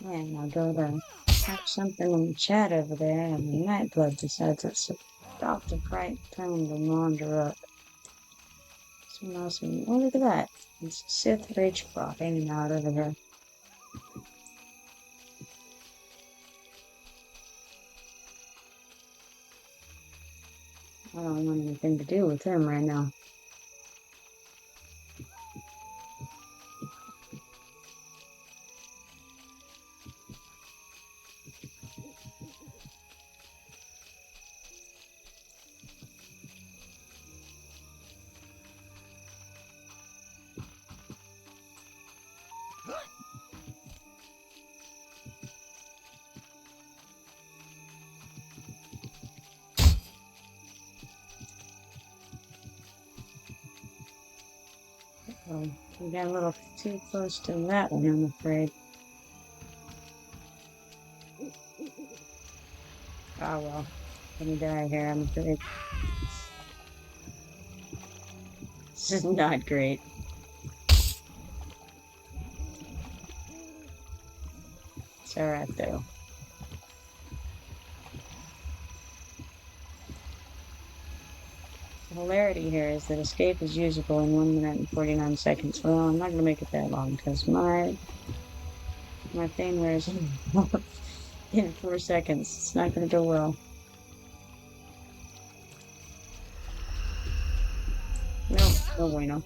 And I'll go to type something in the chat over there, and the Nightblood decides it's about the right time to wander up. Someone else, oh, look at that. It's Sith Rage Claw hanging out over here. I don't want anything to do with him right now. Oh, we got a little too close to that one, I'm afraid. Oh well, let me die here, I'm afraid. This is not great. It's alright though. The hilarity here is that escape is usable in 1 minute and 49 seconds. Well, I'm not gonna make it that long because my thing wears in 4 seconds. It's not gonna go well. No bueno.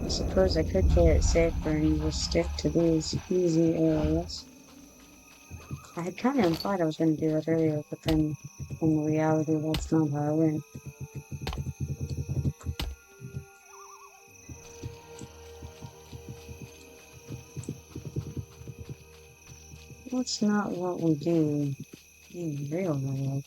I suppose I could play it safer and just stick to these easy areas. I had kind of implied I was going to do that earlier, but then in reality, that's not how I went. That's not what we do in real world.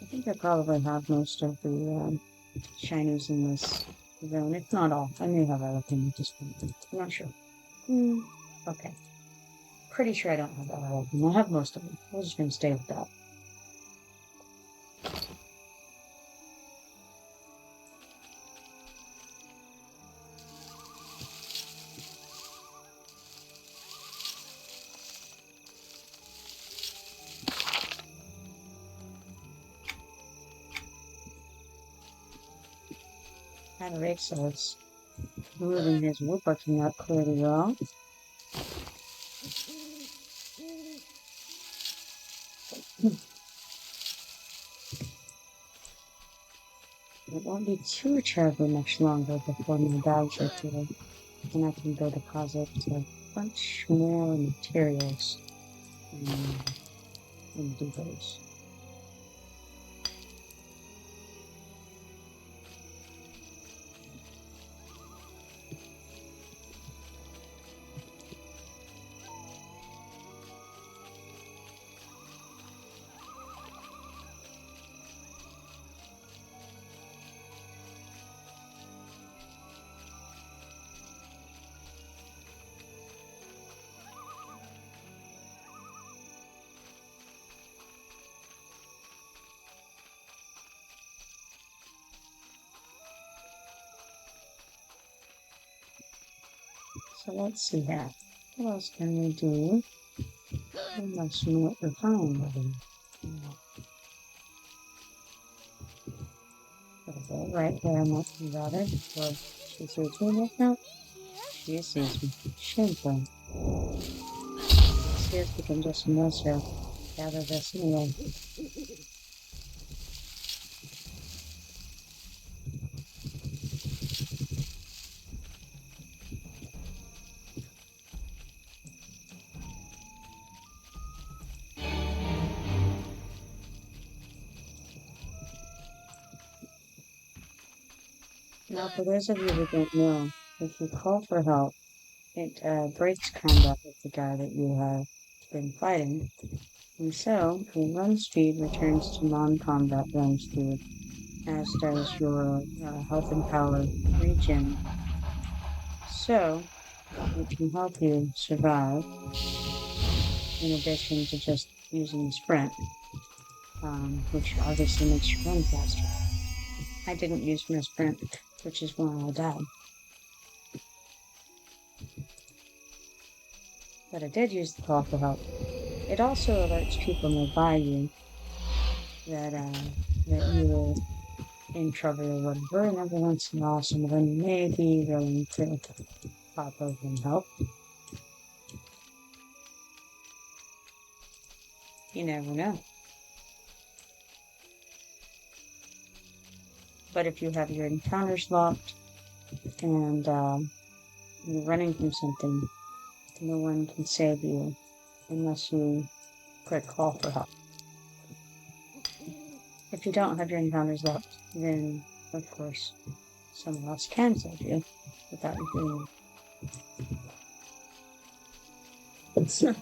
I think I probably have most of the shinies in this zone, if not all. I may have everything at this point. I'm not sure. Okay. Pretty sure I don't have all of them. I have most of them. We're just going to stay with that. At a rate, so it's moving his woodworking up clearly well. It won't be too terribly much longer before my bags are full, and I can go deposit a bunch more materials and do those. So let's see here. What else can we do? We must know what we're finding over here. Right there, I'm not about it. Well, she sees me right now. She sees me. Shameful. See if we can just mess her. Gather this anyway. Now, for those of you who don't know, if you call for help, it breaks combat with the guy that you have been fighting. And so, your run speed returns to non-combat run speed, as does your health and power regen. So, it can help you survive, in addition to just using the sprint, which obviously makes you run faster. I didn't use my sprint, which is why I died. But I did use the call for help. It also alerts people nearby you that you're in trouble or whatever, and every once in a while some of them may be willing to pop over and help. You never know. But if you have your encounters locked and you're running from something, no one can save you unless you click call for help. If you don't have your encounters locked, then of course someone else can save you without you doing it.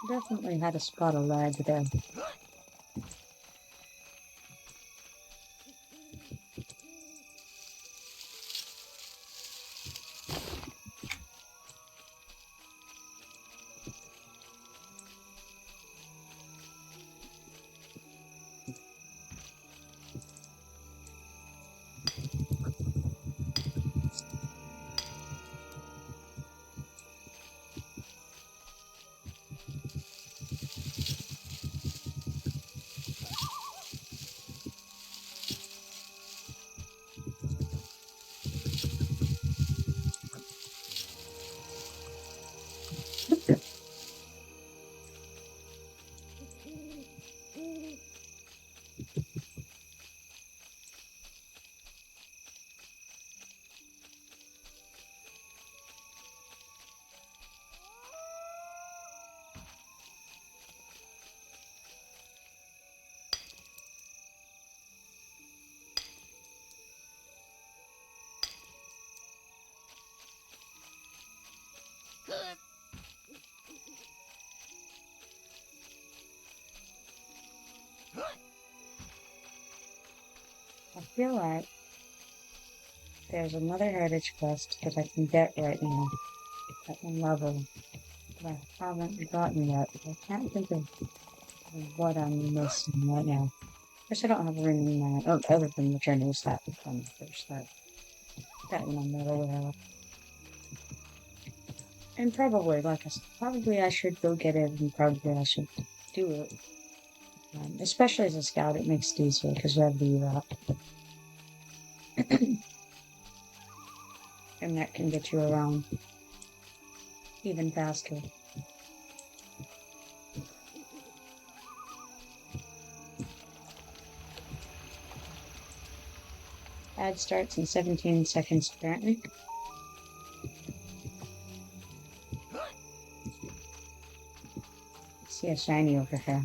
Definitely had a spot of lag there. I feel like there's another heritage quest that I can get right now at one level that I haven't gotten yet. I can't think of what I'm missing right now. Of course, I don't have a ring in mind. Oh, other than the journeys that become first. That one I'm not aware of. And probably, like I said, probably I should go get it, and probably I should do it. Especially as a scout, it makes it easier because you have the and that can get you around even faster. Ad starts in 17 seconds, apparently. See a shiny over here.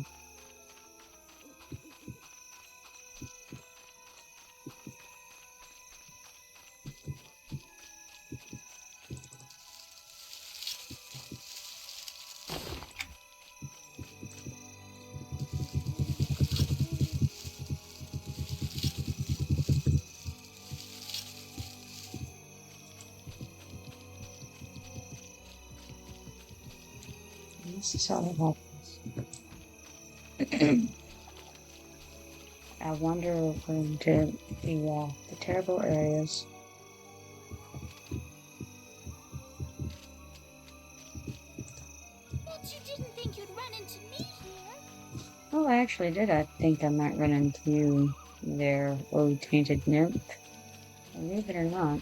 This is how it happens. I wander over into the terrible areas. Bet you didn't think you'd run into me here. Oh, I actually did. I think I might run into you there, oh tainted nymph. Believe it or not.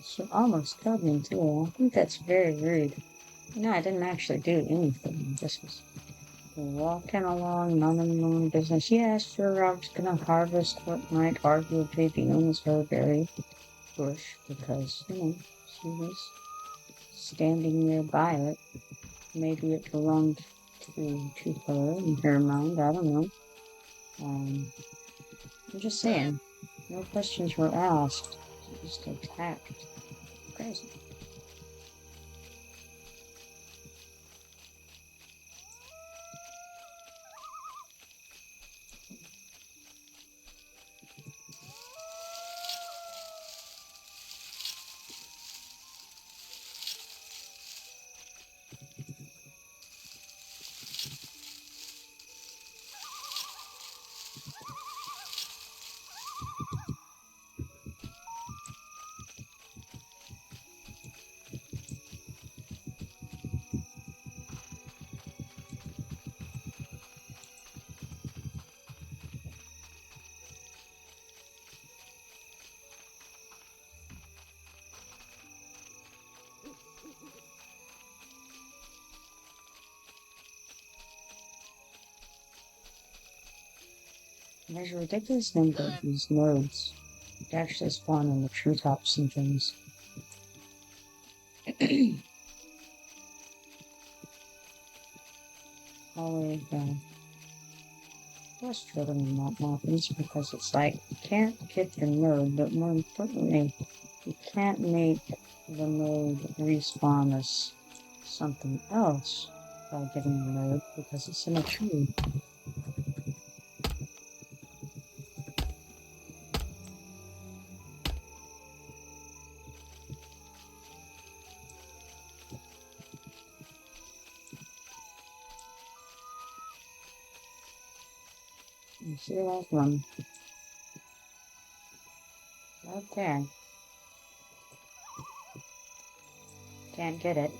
She almost killed me too. I think that's very rude. No, I didn't actually do anything. I just was walking along, none of my own business. Yeah, sure, I was gonna harvest what might arguably be known as her berry bush because, she was standing nearby it. Maybe it belonged to her in her mind, I don't know. I'm just saying, no questions were asked. She just attacked. Crazy. There's a ridiculous number of these nodes that actually spawn in the treetops and things. Always frustrating when that happens because it's like you can't get the node, but more importantly, you can't make the node respawn as something else by getting the node because it's in a tree. You see that one? Right there. Can't get it.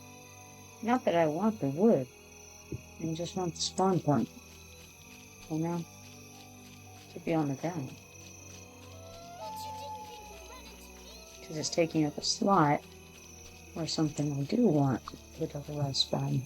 Not that I want the wood. I just want the spawn point. You know? To be on the ground. Because it's taking up a slot or something I do want would otherwise spawn.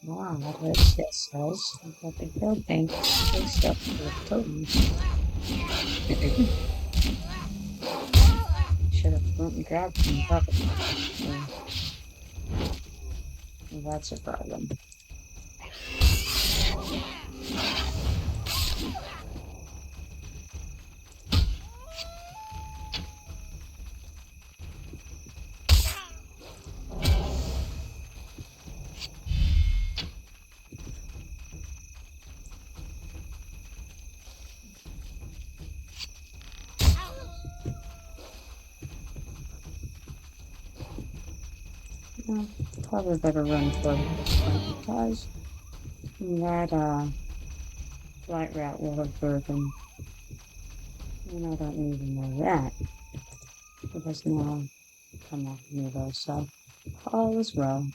Wow, that hurts this says. But the guild bank is stuff for the totems. should have went and grabbed some bucket. Well, that's a problem. Well, probably better run for it at this point because that flight route will have broken. And I don't even know that. It has now come off me though, so all is well.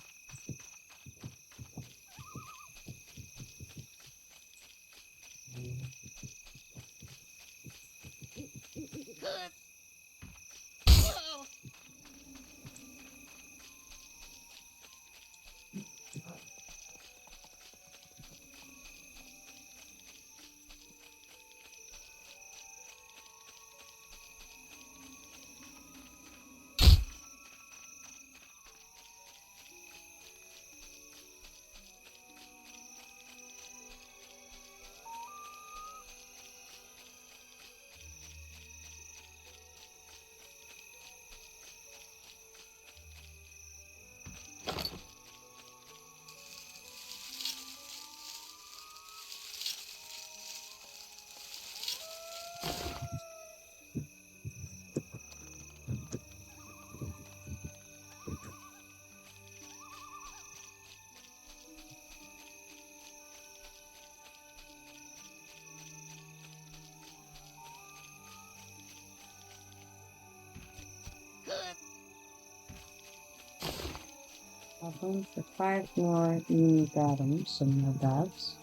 I'll go for 5 more new bottoms and more bags.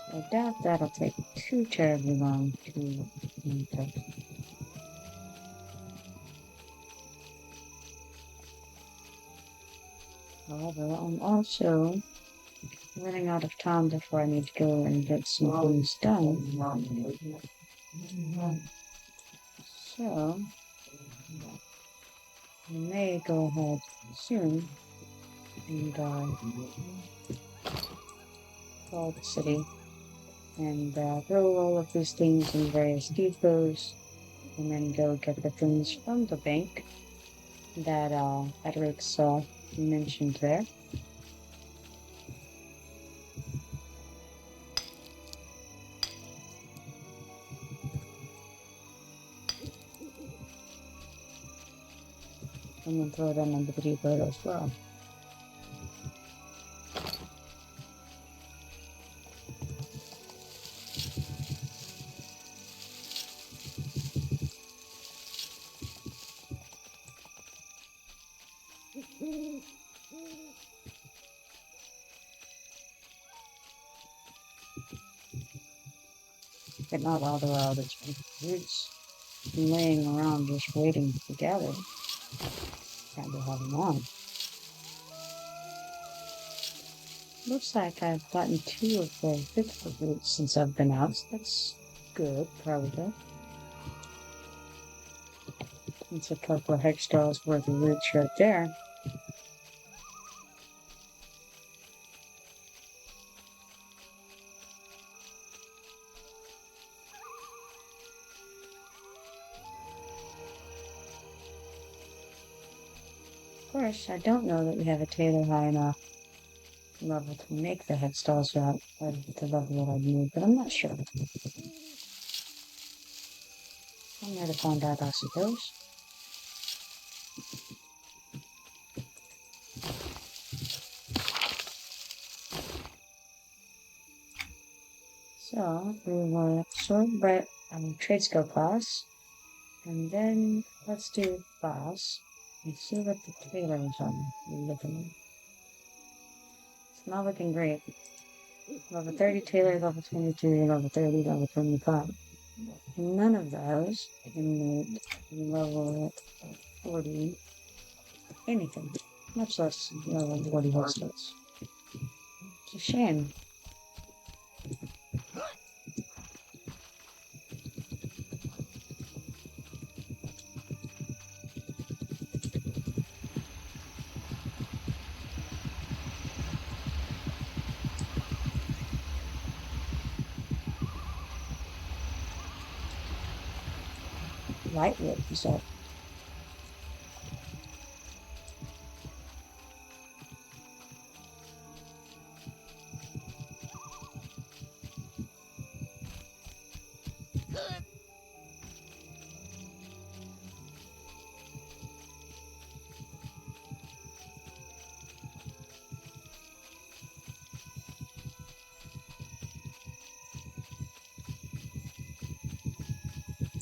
So I doubt that'll take too terribly long to take. However, I'm also running out of time before I need to go and get some things done. So, I may go ahead soon and call the city and throw all of these things in various depots and then go get the things from the bank that Edric's mentioned there. And then throw them into the depot as well. But not all the while there's roots laying around just waiting to gather. Can't be having on. Looks like I've gotten 2 of the 5th of roots since I've been out, so that's good, probably. It's a couple of hextals worth of roots right there. Of course, I don't know that we have a tailor high enough level to make the hextals route at the level that I need, but I'm not sure. I'm there to find out, I suppose. So, we will sort by trade skill class, and then let's do class, and see what the tailors are looking at. It's not looking great. Level 30 tailor, level 22, level 30, level 25. None of those can make level 40 anything, much less level 40 hostels. It's a shame. light whip is up.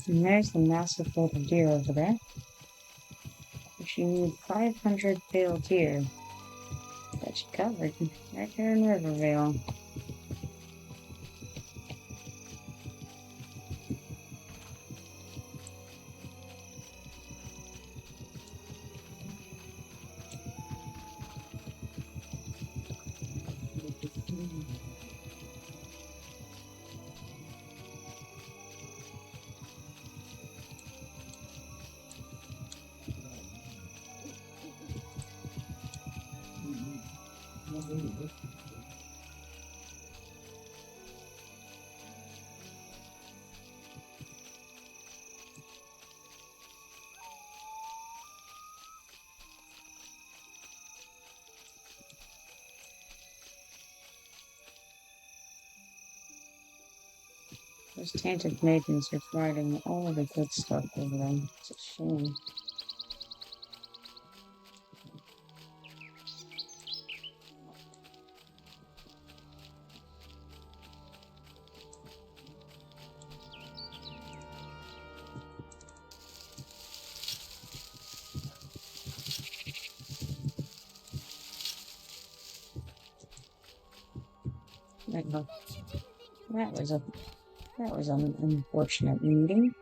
And there's the massive little deer over there. If you need 500 failed deer, that's covered right here in Rivervale. Those tainted maidens are providing all the good stuff over there. It's a shame. That was an unfortunate meeting.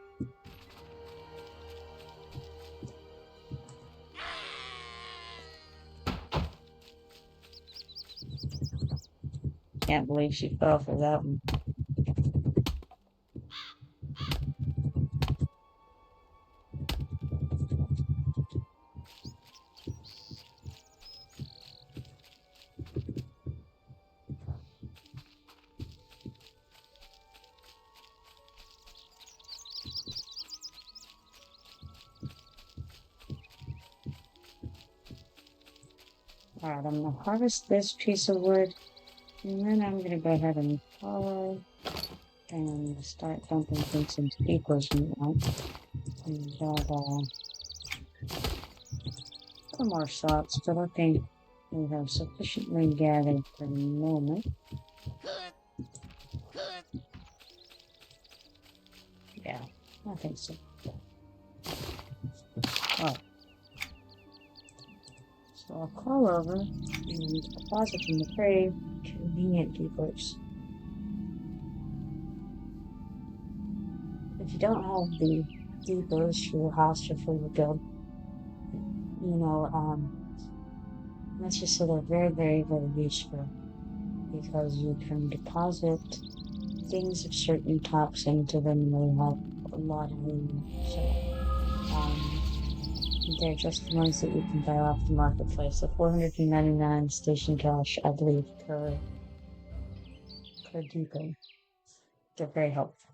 Can't believe she fell for that one. Alright, I'm going to harvest this piece of wood, and then I'm going to go ahead and follow and start dumping things into equals now. And have some more shots, but I think we have sufficiently gathered for the moment. Yeah, I think so. Oh. So I'll crawl over and deposit in the grave convenient keepers. If you don't have the deepers for your house or for your guild, let's just say they're very, very, very useful because you can deposit things of certain types into them and they have a lot of room. So, they're just the ones that you can buy off the marketplace. The 499 station cash, I believe, per depot. They're very helpful.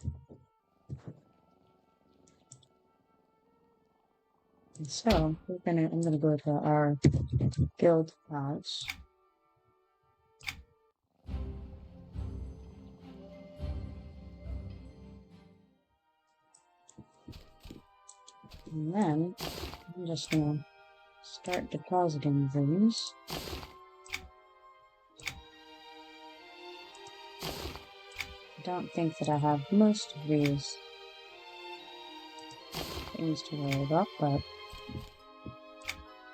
And so I'm gonna go to our guild house. And then I'm just gonna start depositing things. I don't think that I have most of these things to worry about, but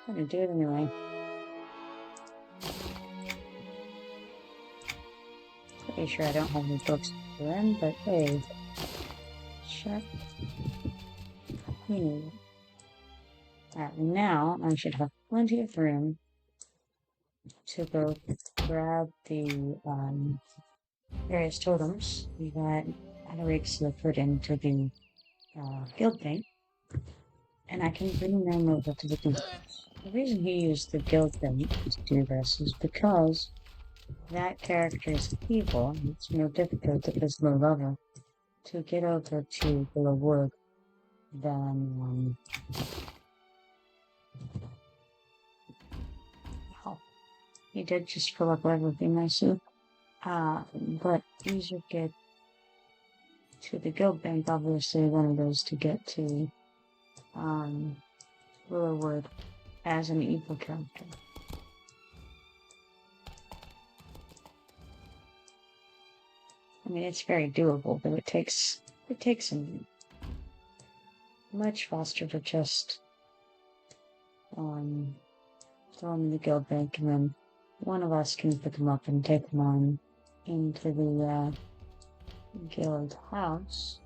I'm gonna do it anyway. Pretty sure I don't have any books to put in, but hey, check. Alright, now I should have plenty of room to go grab the various totems that Alex put into the guild thing, and I can bring them over to the guild. The reason he used the guild thing to do this is because that character is evil, and it's more difficult at this low level to get over to the wood then wow, he did just fill up everything I see. But easier to get to the guild bank, obviously, than it is to get to Willowwood as an evil character. I mean, it's very doable, but it takes some much faster to just throw them in the guild bank, and then one of us can pick them up and take them on into the guild house.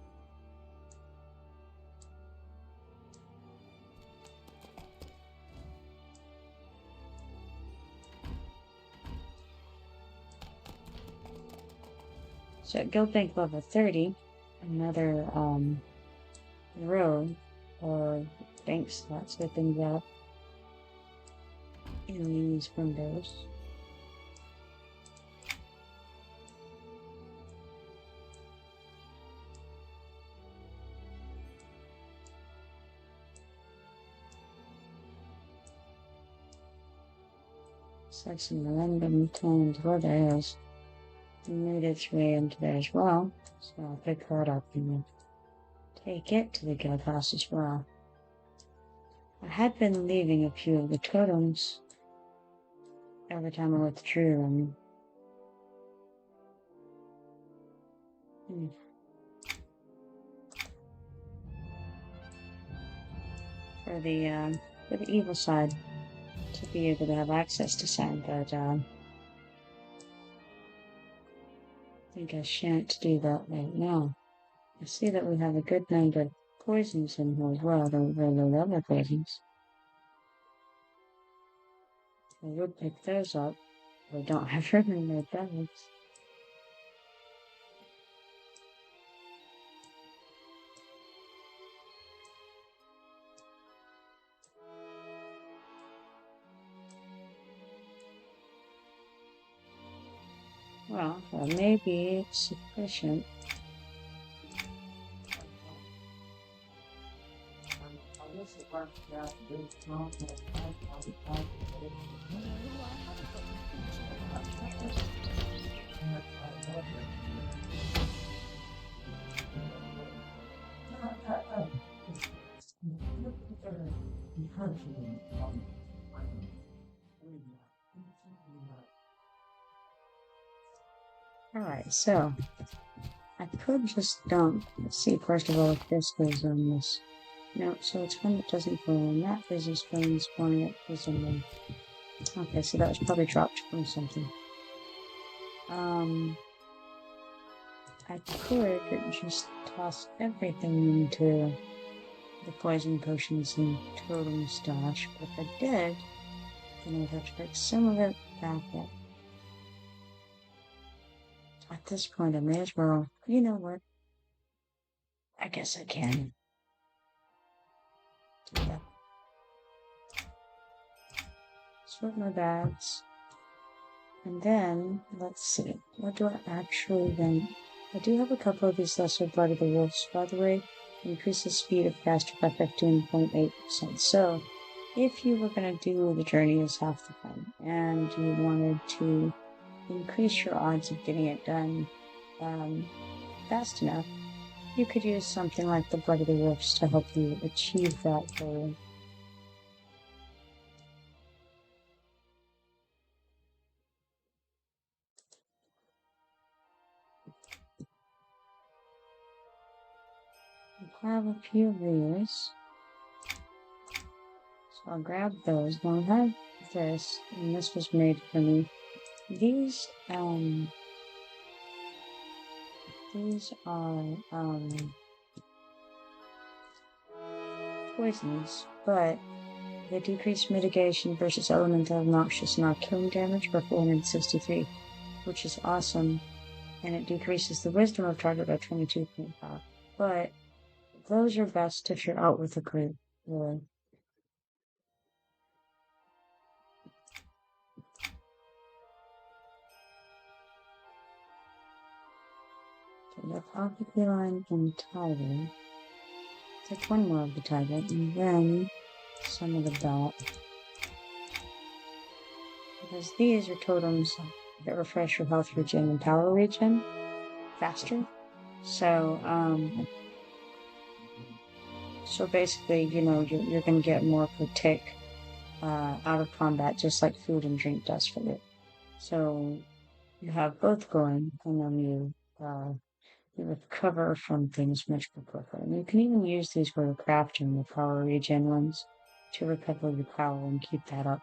So at guild bank level 30, another row or bank slots opens up in these windows. It's like some random tones where there is. Made its way into there as well, so I'll pick that up and take it to the guild house as well. I had been leaving a few of the totems every time I withdrew them. For the evil side to be able to have access to some, but I think I shan't do that right now. I see that we have a good number of poisons in here as well. Don't really love the poisons. I would pick those up, but I don't have room in their bags. Well, that may be sufficient. Alright, so I could just dump. Let's see first of all if this goes on this. No, so it's when it doesn't go on that business phone spawning it goes on there. Okay, so that was probably dropped from something. I could just toss everything into the poison potions and totem stash, but if I did, then I would have to pick some of it back up. At this point, I may as well. You know what? I guess I can. Do that. Sort my bags. And then, let's see. What do I actually then? I do have a couple of these lesser blood of the wolves, by the way. Increases speed of caster by 15.8%. So, if you were going to do the journey as half the fun, and you wanted to increase your odds of getting it done fast enough, you could use something like the Blood of the Wolves to help you achieve that goal. I have a few of these, so I'll grab those. Now I have this, and this was made for me. These are poisons, but they decrease mitigation versus elemental, noxious, and arc killing damage by 463, which is awesome, and it decreases the wisdom of target by 22.5. But those are best if you're out with a group, really. So the pocket line entirely. Take one more of the target, and then some of the belt. Because these are totems that refresh your health regen and power regen faster. So, so basically, you know, you're going to get more per tick out of combat, just like food and drink does for you. So you have both going, and then you recover from things much more quickly. And you can even use these for crafting the power regen ones to recover your power and keep that up.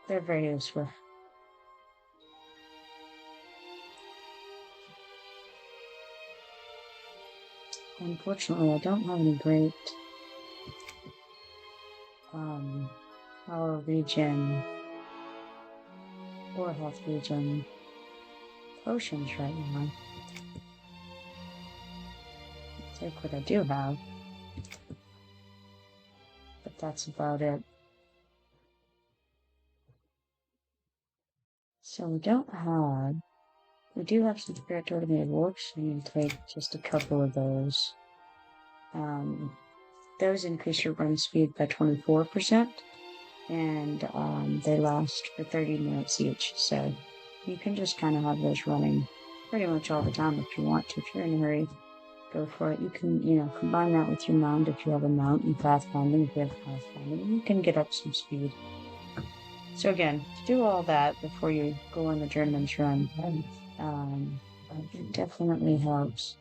They're very useful. Unfortunately, I don't have any great power regen or health regen potions right now. Take what I do have, but that's about it. So we do have some preparatory made orbs. I'm going to take just a couple of those. Those increase your run speed by 24%, and they last for 30 minutes each. So you can just kind of have those running pretty much all the time if you want to. If you're in a hurry, go for it. You can, you know, combine that with your mount if you have a mount, and pathfinding if you have pathfinding. You can get up some speed. So again, to do all that before you go on the journeyman's run, it definitely helps.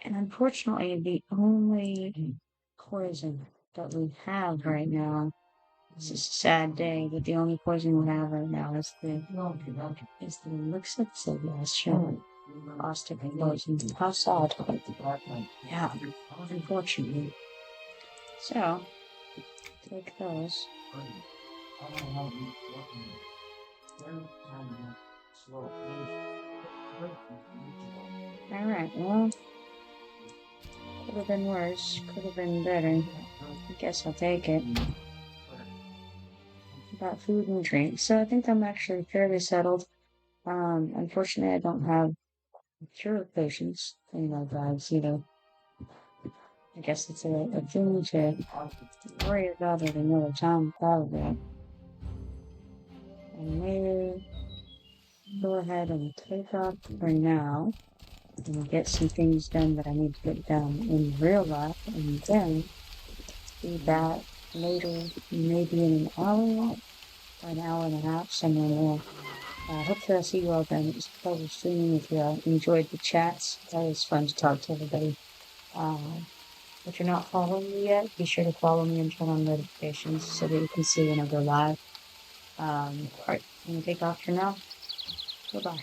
And unfortunately, the only poison that we have right now, this is a sad day, but the only poison we have right now is the elixir suggestion. Caustic poison. How sad. Yeah, unfortunately. So, take those. Alright, well, could have been worse, could have been better. I guess I'll take it. About food and drink. So I think I'm actually fairly settled. Unfortunately, I don't have cure potions in my bags either. I guess it's a thing to worry about at another time, probably. I may go ahead and take off for now and get some things done that I need to get done in real life, and then be back later, maybe in an hour or an hour and a half, somewhere more. Hopefully I'll see you all then. It was a pleasure streaming with you. I enjoyed the chats. It's always fun to talk to everybody. If you're not following me yet, be sure to follow me and turn on notifications so that you can see when I go live. Alright, I'm going to take off for now. Goodbye.